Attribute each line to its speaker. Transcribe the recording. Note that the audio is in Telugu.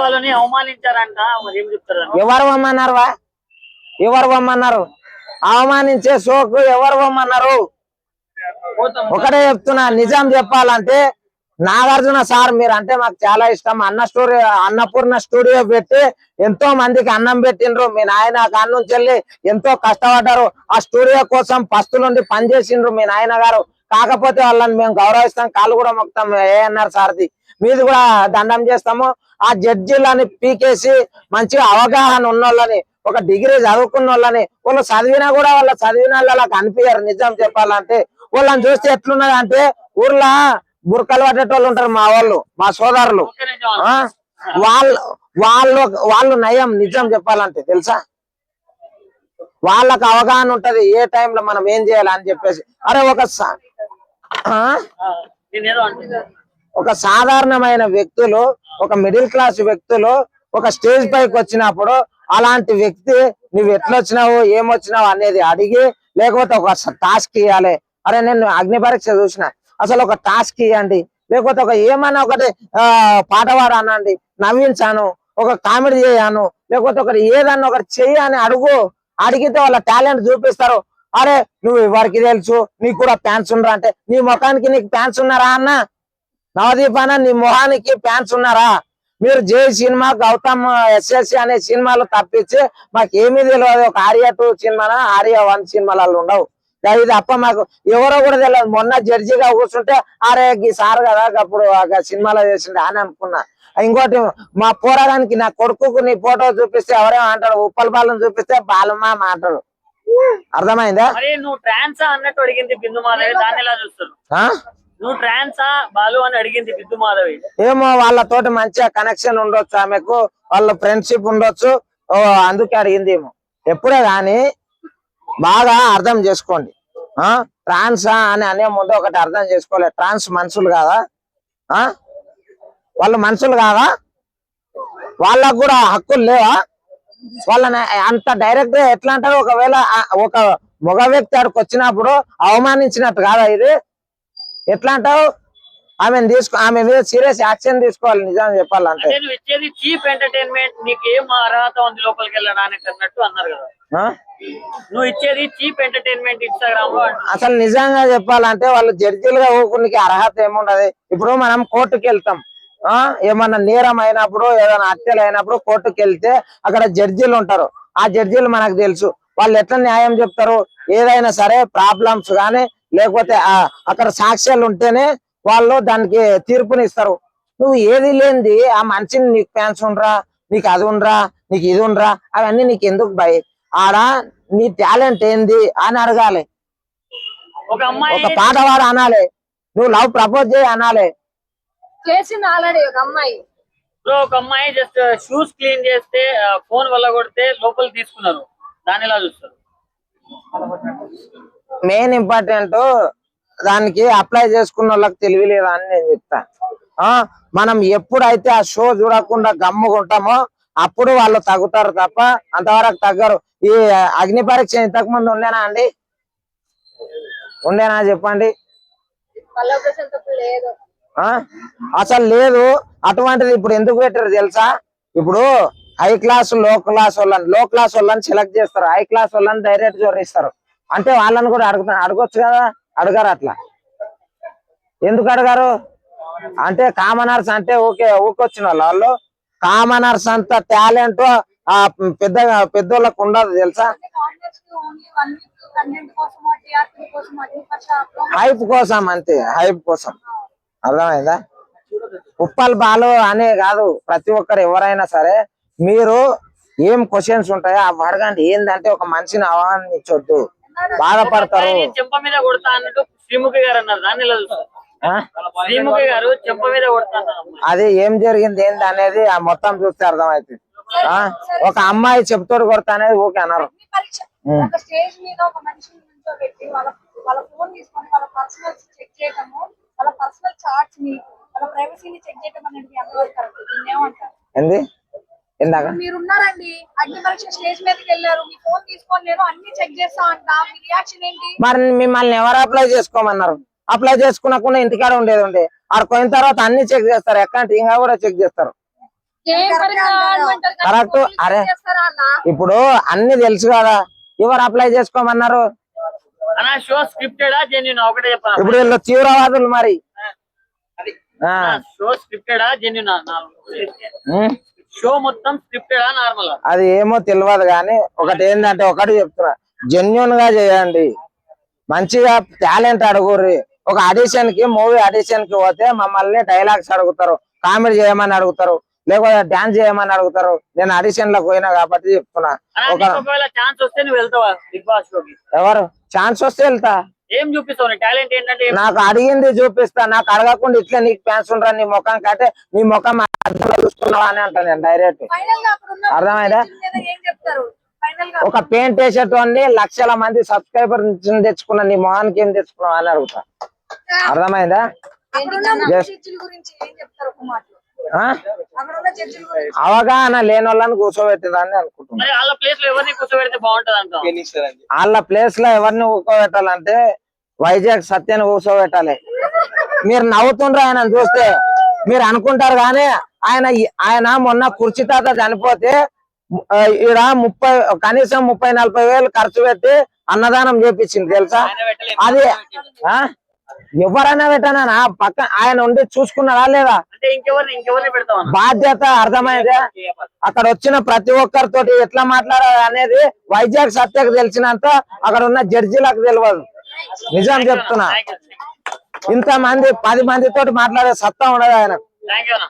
Speaker 1: వాళ్ళని అవమానించారంట. మరి ఏం చెప్తారు?
Speaker 2: ఎవరు వమ్మన్నారు? అవమానించే షోకు ఎవరు వమ్మన్నారు? ఒకటే చెప్తున్నా, నిజం చెప్పాలంటే నాగార్జున సార్ మీరు అంటే మాకు చాలా ఇష్టం. అన్నపూర్ణ స్టూడియో పెట్టి ఎంతో మందికి అన్నం పెట్టిండ్రు. మీ నాయన కాడ నుంచి వెళ్ళి ఎంతో కష్టపడ్డారు. ఆ స్టూడియో కోసం పస్తు నుండి పనిచేసిండ్రు మీ నాయన గారు. కాకపోతే వాళ్ళని మేము గౌరవిస్తాం, కాళ్ళు కూడా మొక్తాం. ఏఎన్ఆర్ సార్ది మీది కూడా దండం చేస్తాము. ఆ జడ్జిలని పీకేసి మంచిగా అవగాహన ఉన్న వాళ్ళని, ఒక డిగ్రీ చదువుకున్న వాళ్ళని, వాళ్ళు చదివినా కూడా వాళ్ళ చదివిన వాళ్ళకి కనిపించారు. నిజం చెప్పాలంటే వాళ్ళని చూస్తే ఎట్లున్నది అంటే ఊర్లో బురకలు పట్టేటోళ్ళు ఉంటారు మా వాళ్ళు, మా సోదరులు. వాళ్ళు నయం. నిజం చెప్పాలంటే తెలుసా, వాళ్ళకు అవగాహన ఉంటది ఏ టైంలో మనం ఏం చేయాలి అని చెప్పేసి. అరే ఒక సాధారణమైన వ్యక్తులు, ఒక మిడిల్ క్లాస్ వ్యక్తులు ఒక స్టేజ్ పైకి వచ్చినప్పుడు అలాంటి వ్యక్తి నువ్వు ఎట్లొచ్చినావు ఏమొచ్చినావు అనేది అడిగి, లేకపోతే ఒక టాస్క్ ఇవ్వాలి. అరే నేను అగ్ని పరీక్ష చూసిన, అసలు ఒక టాస్క్ ఇవ్వండి, లేకపోతే ఒక ఏమన్నా ఒకటి పాట పాడు అనండి, నవ్వించాను, ఒక కామెడీ చేయను, లేకపోతే ఒకటి ఏదన్నా ఒకటి చెయ్యి అని అడిగితే వాళ్ళ టాలెంట్ చూపిస్తారు. అరే నువ్వు వారికి తెలుసు నీకు కూడా ఫ్యాన్స్ ఉన్నారా అంటే, నీ ముఖానికి నీకు ఫ్యాన్స్ ఉన్నారా అన్న? నవదీప్ అన్న నీ మొహానికి ఫ్యాన్స్ ఉన్నారా? మీరు జై సినిమా, గౌతమ్ ఎస్ఎస్సి అనే సినిమాలు తప్పించి మాకేమీ తెలియదు. ఒక ఆర్య 2 సినిమా, ఆర్య 1 సినిమాలలో ఉండవు. ఇది అప్ప మాకు ఎవరో కూడా తెలియదు. మొన్న జడ్జిగా కూర్చుంటే అరే ఈ సార్ కదా అప్పుడు సినిమాలో చేసిండే అని అనుకున్నా. ఇంకోటి మా పోరాడానికి నా కొడుకుకు నీ ఫోటో చూపిస్తే ఎవరేమో అంటాడు, ఉప్పల బాలను చూపిస్తే బాలమ్మ అంటాడు. అర్థమైందా?
Speaker 1: నువ్వు ట్రాన్సా అన్నట్టు అడిగింది బిందు మాధవి, దాన్ని ఎలా చూస్తారు? నువ్వు ట్రాన్సా బాలు అని అడిగింది బిందు మాధవి.
Speaker 2: ఏమో వాళ్ళతోటి మంచిగా కనెక్షన్ ఉండొచ్చు, ఆమెకు వాళ్ళ ఫ్రెండ్షిప్ ఉండొచ్చు, అందుకే అడిగింది ఏమో. ఎప్పుడే గాని బాగా అర్థం చేసుకోండి. ట్రాన్స్ అని అనే ముందు ఒకటి అర్థం చేసుకోలేదు. ట్రాన్స్ మనుషులు కాదా? వాళ్ళు మనుషులు కాదా? వాళ్ళకు కూడా హక్కులు లేవా? వాళ్ళని అంత డైరెక్ట్ గా ఎట్లా అంటారు? ఒకవేళ ఒక మగ వ్యక్తి ఆడికి వచ్చినప్పుడు అవమానించినట్టు కాదా ఇది? ఎట్లా అంటావు? ఆమె మీద సీరియస్ యాక్షన్ తీసుకోవాలి. నిజం చెప్పాలంటే
Speaker 1: నువ్వు ఇచ్చేది చీప్ ఎంటర్టైన్మెంట్, నీకు ఏం అర్హత ఉంది లోపలికి వెళ్ళడానికి అన్నట్టు అన్నారు కదా. నువ్వు ఇచ్చేది చీప్ ఎంటర్టైన్మెంట్ ఇన్స్టాగ్రామ్ లో. అసలు
Speaker 2: నిజంగా చెప్పాలంటే వాళ్ళు జడ్జిలుగా ఊరికి అర్హత ఏముండదు. ఇప్పుడు మనం కోర్టుకి వెళ్తాం, ఏమన్నా నేరం అయినప్పుడు, ఏదైనా హత్యలు అయినప్పుడు కోర్టుకి వెళ్తే అక్కడ జడ్జిలు ఉంటారు. ఆ జడ్జిలు మనకు తెలుసు వాళ్ళు ఎట్లా న్యాయం చెప్తారు. ఏదైనా సరే ప్రాబ్లమ్స్ కానీ లేకపోతే అక్కడ సాక్ష్యాలు ఉంటేనే వాళ్ళు దానికి తీర్పునిస్తారు. నువ్వు ఏది లేనిది ఆ మనిషిని నీకు ఫ్యాన్స్ ఉండరా, నీకు అది ఉండరా, నీకు ఇది ఉండరా, అవన్నీ నీకు ఎందుకు భయ? ఆడ నీ టాలెంట్ ఏంది అని అడగాలి. ఒక పాట వాడు అనాలి, నువ్వు లవ్ ప్రపోజ్ చేయి అనాలి.
Speaker 3: చేసింది ఆల్రెడీ ఒక అమ్మాయి.
Speaker 1: ఒక అమ్మాయి జస్ట్ షూస్ క్లీన్ చేస్తే ఫోన్ వల్ల కొడితే లోపల తీసుకున్నారు, దాన్ని ఎలా చూస్తారు?
Speaker 2: మెయిన్ ఇంపార్టెంట్ దానికి అప్లై చేసుకున్న వాళ్ళకి తెలివి లేదా అని నేను చెప్తా. మనం ఎప్పుడైతే ఆ షో చూడకుండా గమ్ముకుంటామో అప్పుడు వాళ్ళు తగ్గుతారు తప్ప అంతవరకు తగ్గరు. ఈ అగ్ని పరీక్ష ఇంతకు ముందు ఉండేనా అండి? ఉండేనా చెప్పండి? అసలు లేదు. అటువంటిది ఇప్పుడు ఎందుకు పెట్టారు తెలుసా? ఇప్పుడు హై క్లాస్ లో క్లాస్ వాళ్ళని సెలెక్ట్ చేస్తారు, హై క్లాస్ వాళ్ళని డైరెక్ట్ జోరిస్తారు. అంటే వాళ్ళని కూడా అడగొచ్చు కదా, అడగారు. అట్లా ఎందుకు అడగారు అంటే కామనర్స్ అంటే ఊకొచ్చిన వాళ్ళు. కామనర్స్ అంత టాలెంట్ ఆ పెద్దోళ్ళకు ఉండదు తెలుసా? హైప్ కోసం అంతే, హైప్ కోసం. అర్థమైందా? ఉప్పల్ బాలు అనే కాదు, ప్రతి ఒక్కరు ఎవరైనా సరే మీరు ఏం క్వశ్చన్స్ ఉంటాయో అవి అడగండి. ఏంటంటే ఒక మనిషిని అవమానించొద్దు, బాధపడతారు.
Speaker 1: చెంప మీద కొడతా అన్నట్టు శ్రీముఖి గారు అన్నారు, దాన్ని ఎలా చూస్తారు? శ్రీముఖి గారు చెంప మీద కొడతా.
Speaker 2: అది ఏం జరిగింది ఏంది అనేది ఆ మొత్తం చూస్తే అర్థమవుతుంది. ఒక అమ్మాయి చెప్తోడు కొడతా అనేది ఓకే అన్నారు. ఏంది ఇందాక
Speaker 3: మీరున్నారండి అగ్ని పరీక్ష స్టేజ్ మీదకి వెళ్ళారు, మీ ఫోన్ తీసుకొని నేను అన్ని చెక్ చేస్తా అంట, మీ రియాక్షన్ ఏంటి?
Speaker 2: మరి మిమ్మల్ని ఎవరు అప్లై చేసుకోమన్నారు? అప్లై చేసుకున్నకుండా ఇంటికాడ ఉండేది ఉండే ఆడ పోయిన తర్వాత అన్ని చెక్ చేస్తారు, అకౌంట్ ఇంకా కూడా చెక్ చేస్తారు.
Speaker 3: ఏం పరంగా ఆడమంటారు కదా,
Speaker 2: కరెక్ట్.
Speaker 3: పోలీసులు
Speaker 2: అరే
Speaker 3: చేస్తారా అన్న?
Speaker 2: ఇప్పుడు అన్ని తెలుసు కదా, ఎవరు అప్లై చేసుకోమన్నారు?
Speaker 1: అన్న షో స్క్రిప్టెడా జెన్యున్ ఒకటే చెప్పాను.
Speaker 2: ఇప్పుడు వీళ్ళు తీవ్రవాదులు మరి. ఆ,
Speaker 1: షో స్క్రిప్టెడా జెన్యున్
Speaker 2: ఉం?
Speaker 1: షో మొత్తం స్క్రిప్టెడా నార్మల్?
Speaker 2: అది ఏమో తెలియదు కానీ ఒకటి ఏంటంటే ఒకటి చెప్తున్నా, జెన్యున్ గా చేయండి, మంచిగా టాలెంట్ అడుగుర్రి. ఒక ఆడిషన్ కి మూవీ ఆడిషన్ కి పోతే మమ్మల్ని డైలాగ్స్ అడుగుతారు, కామెడీ చేయమని అడుగుతారు, లేకపోతే డాన్స్ చేయమని అడుగుతారు. నేను ఆడిషన్ లకు పోయినా కాబట్టి చెప్తున్నా.
Speaker 1: ఒకవేళ ఛాన్స్ వస్తే నువ్వు వెళ్తావా బిగ్ బాస్ షోకి?
Speaker 2: ఎవరు ఛాన్స్ వస్తే వెళ్తా.
Speaker 1: ఏం చూపిస్తావు? నీ టాలెంట్ ఏంటంటే
Speaker 2: నాకు అడిగింది చూపిస్తా, నాకు అడగకుండా ఇట్లా నీకు ఫ్యాన్స్ ఉండరా నీ ముఖం కంటే నీ ముఖం అద్దంలో చూసుకున్నావా అని అంటా నేను డైరెక్ట్.
Speaker 3: ఫైనల్ గా అక్కడ ఉన్న
Speaker 2: అర్థమైందా?
Speaker 3: జడ్జిల మీద ఏం చెప్తారు ఫైనల్ గా?
Speaker 2: ఒక పెయింట్ వేసేటోని లక్షల మంది సబ్స్క్రైబర్ తెచ్చుకున్నా, నీ మొహానికి ఏం తెచ్చుకున్నావు అని అడుగుతా. అర్థమైందా?
Speaker 3: అక్కడ ఉన్న జడ్జిల గురించి ఏం చెప్తారు ఒక మాటలో?
Speaker 2: ఆ?
Speaker 3: అక్కడ ఉన్న జడ్జిల గురించి
Speaker 2: అవగాహన లేని వాళ్ళని కూర్చోబెట్టిరని అనుకుంటున్నా.
Speaker 1: మరి వాళ్ళ ప్లేస్ లో ఎవరిని కూర్చోబెడితే బాగుంటది అంటావు?
Speaker 2: వాళ్ళ ప్లేస్ లో ఎవరిని కూర్చోబెట్టాలంటే వైజాగ్ సత్యాన్ని కూర్చోబెట్టాలి. మీరు నవ్వుతుండ్రు ఆయన చూస్తే, మీరు అనుకుంటారు కానీ ఆయన మొన్న కుర్చీ తాత చనిపోతే ఈడ కనీసం 30-40 వేలు ఖర్చు పెట్టి అన్నదానం చేపించింది తెలుసా? అది ఎవరైనా పెట్టానా పక్క ఆయన ఉండి చూసుకున్నారా లేదా?
Speaker 1: అంటే ఇంకెవరిని పెడతావు?
Speaker 2: బాధ్యత. అర్థమైందా? అక్కడ వచ్చిన ప్రతి ఒక్కరితోటి ఎట్లా మాట్లాడాలి అనేది వైజాగ్ సత్యకు తెలిసినంత అక్కడ ఉన్న జడ్జిలకు తెలియదు. నిజం చెప్తున్నా, ఇంత మంది 10 మందితోటి మాట్లాడే సత్తా ఉండదు ఆయన.
Speaker 1: Thank you.